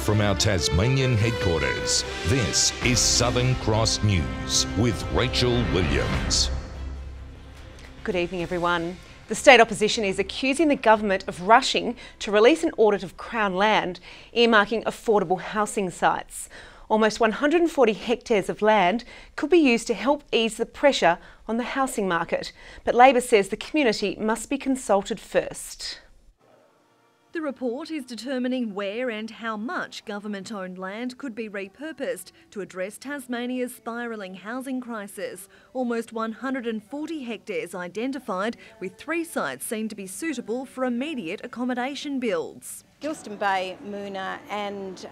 from our Tasmanian headquarters, this is Southern Cross News with Rachel Williams. Good evening, everyone. The state opposition is accusing the government of rushing to release an audit of Crown land, earmarking affordable housing sites. Almost 140 hectares of land could be used to help ease the pressure on the housing market. But Labor says the community must be consulted first. The report is determining where and how much government-owned land could be repurposed to address Tasmania's spiralling housing crisis. Almost 140 hectares identified, with 3 sites seen to be suitable for immediate accommodation builds. Gilston Bay, Moona and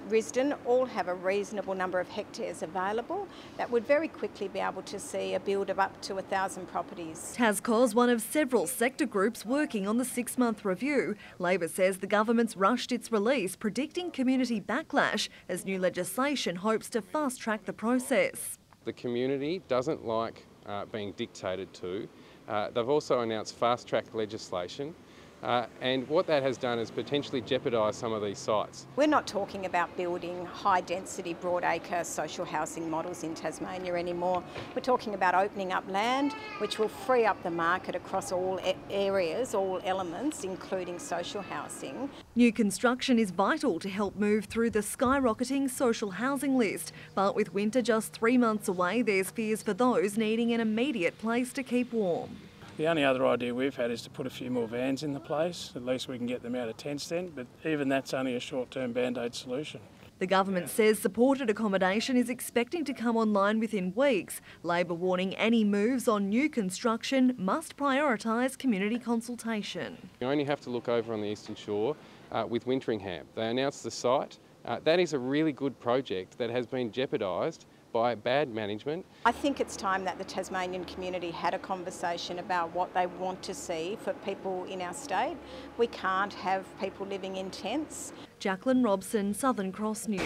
Risdon all have a reasonable number of hectares available that would very quickly be able to see a build of up to 1,000 properties. TASCO's one of several sector groups working on the 6-month review. Labor says the government's rushed its release, predicting community backlash as new legislation hopes to fast-track the process. The community doesn't like being dictated to. They've also announced fast-track legislation. And what that has done is potentially jeopardise some of these sites. We're not talking about building high-density, broad-acre social housing models in Tasmania anymore. We're talking about opening up land which will free up the market across all areas, all elements, including social housing. New construction is vital to help move through the skyrocketing social housing list. But with winter just 3 months away, there's fears for those needing an immediate place to keep warm. The only other idea we've had is to put a few more vans in the place. At least we can get them out of tent stand, but even that's only a short-term band-aid solution. The government says supported accommodation is expecting to come online within weeks. Labor warning any moves on new construction must prioritise community consultation. You only have to look over on the Eastern Shore with Winteringham. They announced the site. That is a really good project that has been jeopardised by bad management. I think it's time that the Tasmanian community had a conversation about what they want to see for people in our state. We can't have people living in tents. Jacqueline Robson, Southern Cross News.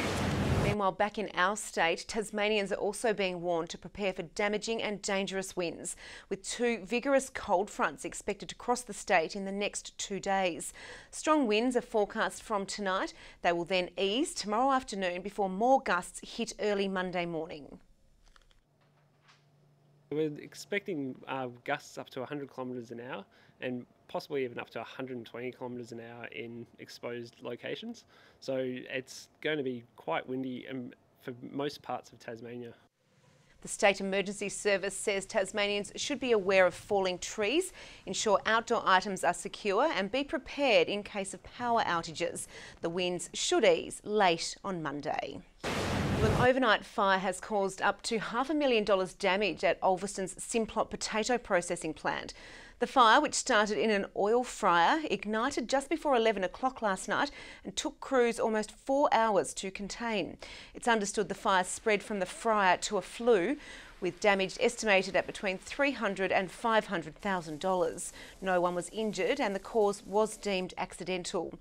Meanwhile, back in our state, Tasmanians are also being warned to prepare for damaging and dangerous winds, with 2 vigorous cold fronts expected to cross the state in the next 2 days. Strong winds are forecast from tonight. They will then ease tomorrow afternoon before more gusts hit early Monday morning. We're expecting gusts up to 100 kilometres an hour and possibly even up to 120 kilometres an hour in exposed locations. So it's going to be quite windy for most parts of Tasmania. The State Emergency Service says Tasmanians should be aware of falling trees, ensure outdoor items are secure and be prepared in case of power outages. The winds should ease late on Monday. Well, an overnight fire has caused up to $500,000 damage at Ulverston's Simplot potato processing plant. The fire, which started in an oil fryer, ignited just before 11 o'clock last night and took crews almost 4 hours to contain. It's understood the fire spread from the fryer to a flue, with damage estimated at between $300,000 and $500,000. No one was injured and the cause was deemed accidental.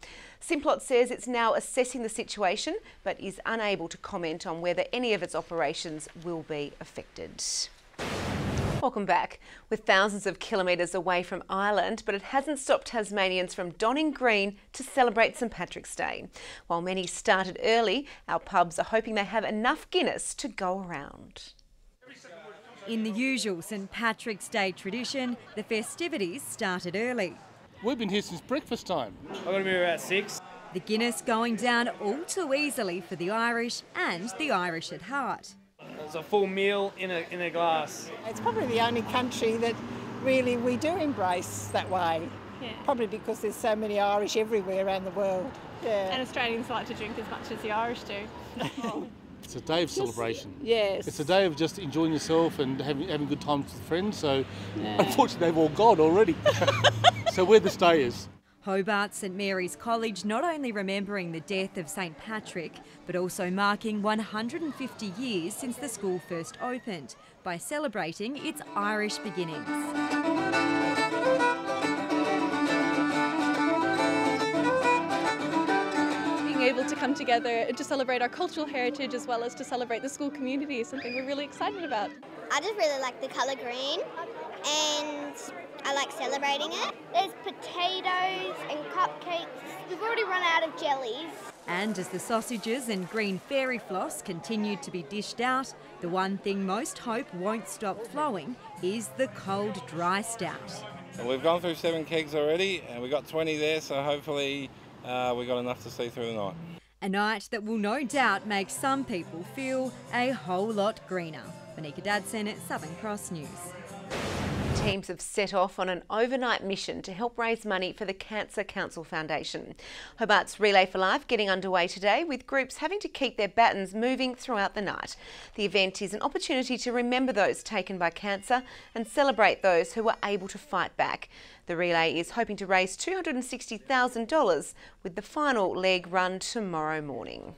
Simplot says it's now assessing the situation but is unable to comment on whether any of its operations will be affected. Welcome back. We're thousands of kilometres away from Ireland, but it hasn't stopped Tasmanians from donning green to celebrate St Patrick's Day. While many started early, our pubs are hoping they have enough Guinness to go around. In the usual St Patrick's Day tradition, the festivities started early. We've been here since breakfast time. I've got to be about 6. The Guinness going down all too easily for the Irish and the Irish at heart. It's a full meal in a glass. It's probably the only country that really we do embrace that way. Yeah. Probably because there's so many Irish everywhere around the world. Yeah. And Australians like to drink as much as the Irish do. It's a day of celebration. Yes. It's a day of just enjoying yourself and having good times with friends. So unfortunately they've all gone already. So we're the stayers. Hobart St Mary's College not only remembering the death of St Patrick, but also marking 150 years since the school first opened by celebrating its Irish beginnings. Being able to come together to celebrate our cultural heritage as well as to celebrate the school community is something we're really excited about. I just really like the colour green and I like celebrating it. There's potatoes and cupcakes. We've already run out of jellies. And as the sausages and green fairy floss continue to be dished out, the one thing most hope won't stop flowing is the cold, dry stout. We've gone through 7 kegs already and we've got 20 there, so hopefully we've got enough to see through the night. A night that will no doubt make some people feel a whole lot greener. Monica Dadson at Southern Cross News. Teams have set off on an overnight mission to help raise money for the Cancer Council Foundation. Hobart's Relay for Life getting underway today, with groups having to keep their batons moving throughout the night. The event is an opportunity to remember those taken by cancer and celebrate those who were able to fight back. The relay is hoping to raise $260,000, with the final leg run tomorrow morning.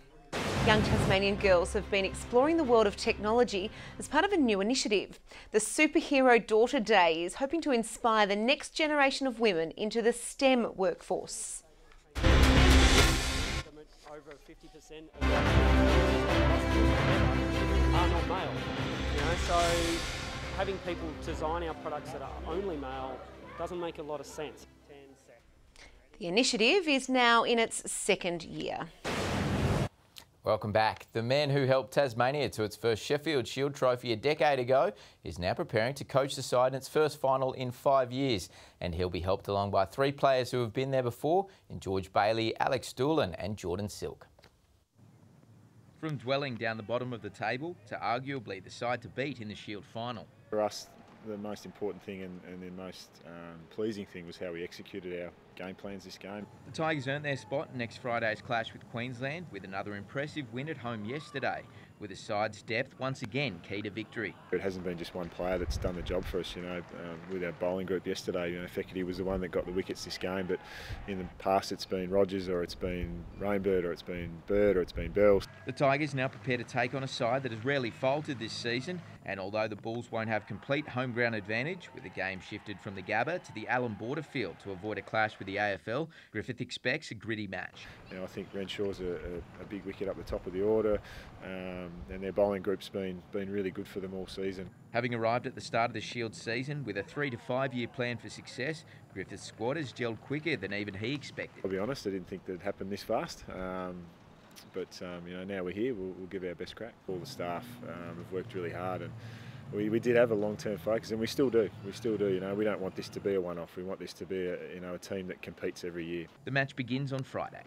Young Tasmanian girls have been exploring the world of technology as part of a new initiative. The Superhero Daughter Day is hoping to inspire the next generation of women into the STEM workforce. Over 50% of are not male, so having people design our products that are only male doesn't make a lot of sense. The initiative is now in its second year. Welcome back. The man who helped Tasmania to its first Sheffield Shield trophy a decade ago is now preparing to coach the side in its first final in 5 years. And he'll be helped along by 3 players who have been there before in George Bailey, Alex Doolan and Jordan Silk. From dwelling down the bottom of the table to arguably the side to beat in the Shield final. For us, the most important thing and the most pleasing thing was how we executed our game plans this game. The Tigers earned their spot in next Friday's clash with Queensland with another impressive win at home yesterday, with the side's depth once again key to victory. It hasn't been just one player that's done the job for us, with our bowling group yesterday. Fekete was the one that got the wickets this game, but in the past it's been Rogers, or it's been Rainbird, or it's been Bird, or it's been Bell. The Tigers now prepare to take on a side that has rarely faltered this season, and although the Bulls won't have complete home ground advantage, with the game shifted from the Gabba to the Allen Border Field to avoid a clash with the AFL, Griffith expects a gritty match. I think Renshaw's a big wicket up the top of the order, and their bowling group's been really good for them all season. Having arrived at the start of the Shield season with a 3 to 5 year plan for success, Griffith's squad has gelled quicker than even he expected. I'll be honest, I didn't think that'd happen this fast. But now we're here, we'll give our best crack. All the staff have worked really hard, and we did have a long-term focus, and we still do. We don't want this to be a one-off. We want this to be a team that competes every year. The match begins on Friday.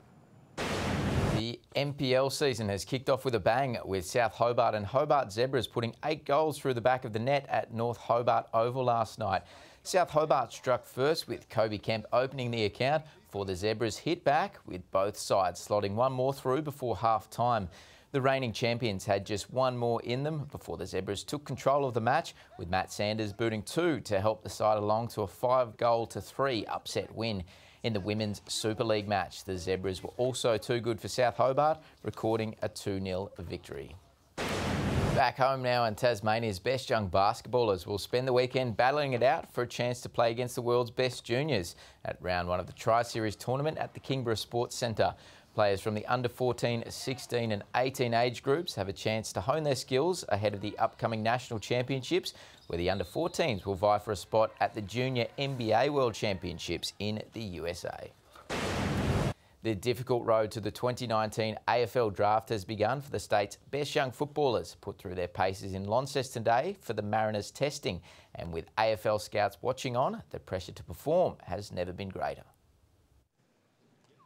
The NPL season has kicked off with a bang, with South Hobart and Hobart Zebras putting 8 goals through the back of the net at North Hobart Oval last night. South Hobart struck first, with Kobe Kemp opening the account for the Zebras hit back, with both sides slotting one more through before half-time. The reigning champions had just one more in them before the Zebras took control of the match, with Matt Sanders booting 2 to help the side along to a 5-3 upset win. In the Women's Super League match, the Zebras were also too good for South Hobart, recording a 2-0 victory. Back home now, and Tasmania's best young basketballers will spend the weekend battling it out for a chance to play against the world's best juniors at round 1 of the Tri-Series tournament at the Kingborough Sports Centre. Players from the under 14, 16 and 18 age groups have a chance to hone their skills ahead of the upcoming national championships, where the under 14s will vie for a spot at the Junior NBA World Championships in the USA. The difficult road to the 2019 AFL draft has begun for the state's best young footballers, put through their paces in Launceston today for the Mariners testing. And with AFL scouts watching on, the pressure to perform has never been greater.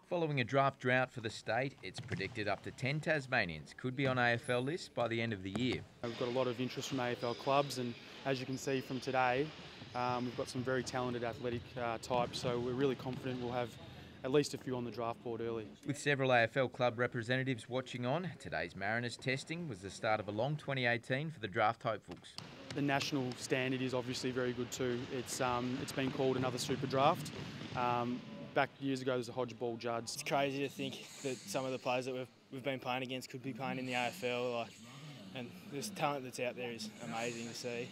Following a draft drought for the state, it's predicted up to 10 Tasmanians could be on AFL lists by the end of the year. We've got a lot of interest from AFL clubs, and as you can see from today, we've got some very talented athletic types, so we're really confident we'll have at least a few on the draft board early. With several AFL club representatives watching on, today's Mariners testing was the start of a long 2018 for the draft hopefuls. The national standard is obviously very good too. It's been called another super draft. Back years ago, there was a Hodgeball Judds. It's crazy to think that some of the players that we've been playing against could be playing in the AFL, and this talent that's out there is amazing to see.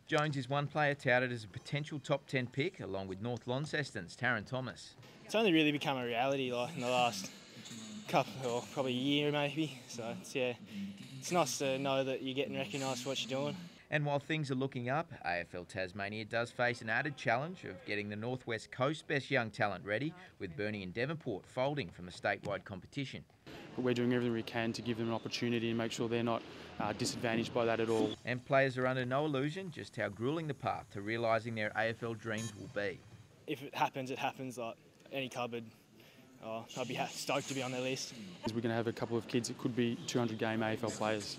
Jones is one player touted as a potential top 10 pick, along with North Launceston's Taron Thomas. It's only really become a reality in the last couple, or probably a year maybe. So it's nice to know that you're getting recognised for what you're doing. And while things are looking up, AFL Tasmania does face an added challenge of getting the North West Coast best young talent ready, with Burnie and Devonport folding from the statewide competition. we're doing everything we can to give them an opportunity and make sure they're not disadvantaged by that at all. And players are under no illusion just how gruelling the path to realising their AFL dreams will be. If it happens, it happens. Like any cupboard, I'd be stoked to be on their list. We're going to have a couple of kids that could be 200-game AFL players.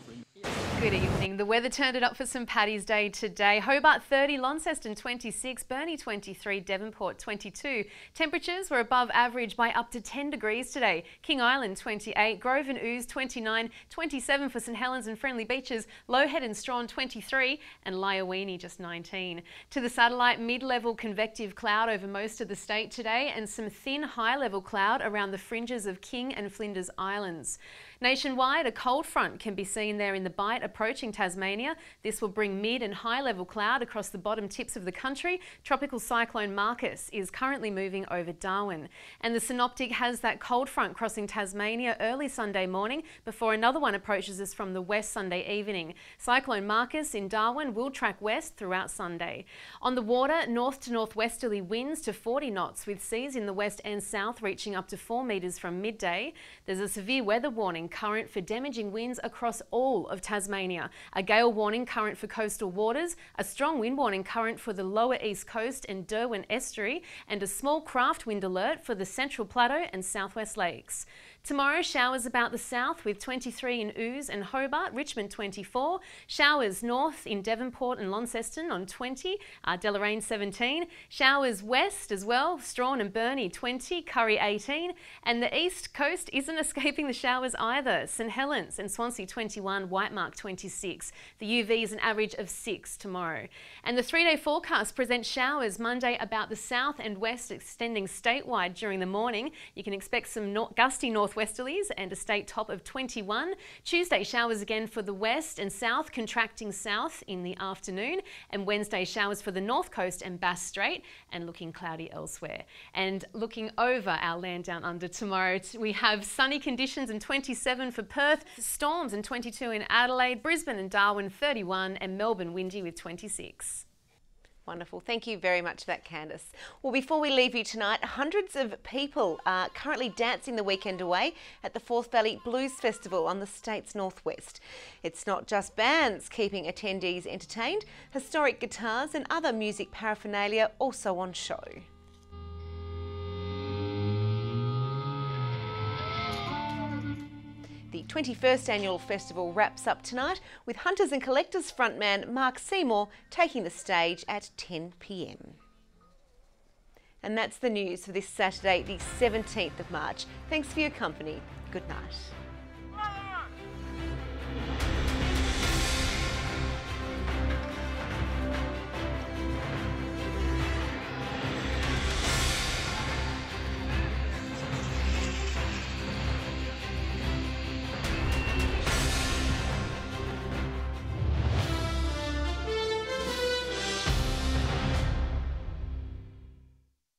Good evening. The weather turned it up for St Paddy's Day today. Hobart 30, Launceston 26, Burnie 23, Devonport 22. Temperatures were above average by up to 10 degrees today. King Island 28, Grove and Ouse 29, 27 for St Helens and Friendly Beaches, Lowhead and Strawn 23 and Lyowini just 19. To the satellite, mid-level convective cloud over most of the state today and some thin high-level cloud around the fringes of King and Flinders Islands. Nationwide, a cold front can be seen there in the Bight approaching Tasmania. This will bring mid and high level cloud across the bottom tips of the country. Tropical cyclone Marcus is currently moving over Darwin. And the synoptic has that cold front crossing Tasmania early Sunday morning before another one approaches us from the west Sunday evening. Cyclone Marcus in Darwin will track west throughout Sunday. On the water, north to northwesterly winds to 40 knots with seas in the west and south reaching up to 4 metres from midday. There's a severe weather warning current for damaging winds across all of Tasmania. A gale warning current for coastal waters, a strong wind warning current for the lower east coast and Derwent estuary, and a small craft wind alert for the Central Plateau and Southwest Lakes. Tomorrow, showers about the south with 23 in Ouse and Hobart, Richmond 24. Showers north in Devonport and Launceston on 20, Deloraine 17. Showers west as well, Strawn and Burnie 20, Curry 18. And the east coast isn't escaping the showers either. St Helens and Swansea 21, Whitemark 26. The UV is an average of 6 tomorrow. And the 3-day forecast presents showers Monday about the south and west extending statewide during the morning. You can expect some gusty northwesterlies and a state top of 21. Tuesday, showers again for the west and south, contracting south in the afternoon. And Wednesday, showers for the north coast and Bass Strait and looking cloudy elsewhere. And looking over our land down under tomorrow, we have sunny conditions and 27 for Perth, storms and 22 in Adelaide, Brisbane and Darwin 31 and Melbourne windy with 26. Wonderful. Thank you very much for that, Candice. Well, before we leave you tonight, hundreds of people are currently dancing the weekend away at the Forth Valley Blues Festival on the state's northwest. It's not just bands keeping attendees entertained, historic guitars and other music paraphernalia also on show. The 21st annual festival wraps up tonight with Hunters and Collectors frontman Mark Seymour taking the stage at 10 p.m. And that's the news for this Saturday, the 17th of March. Thanks for your company. Good night.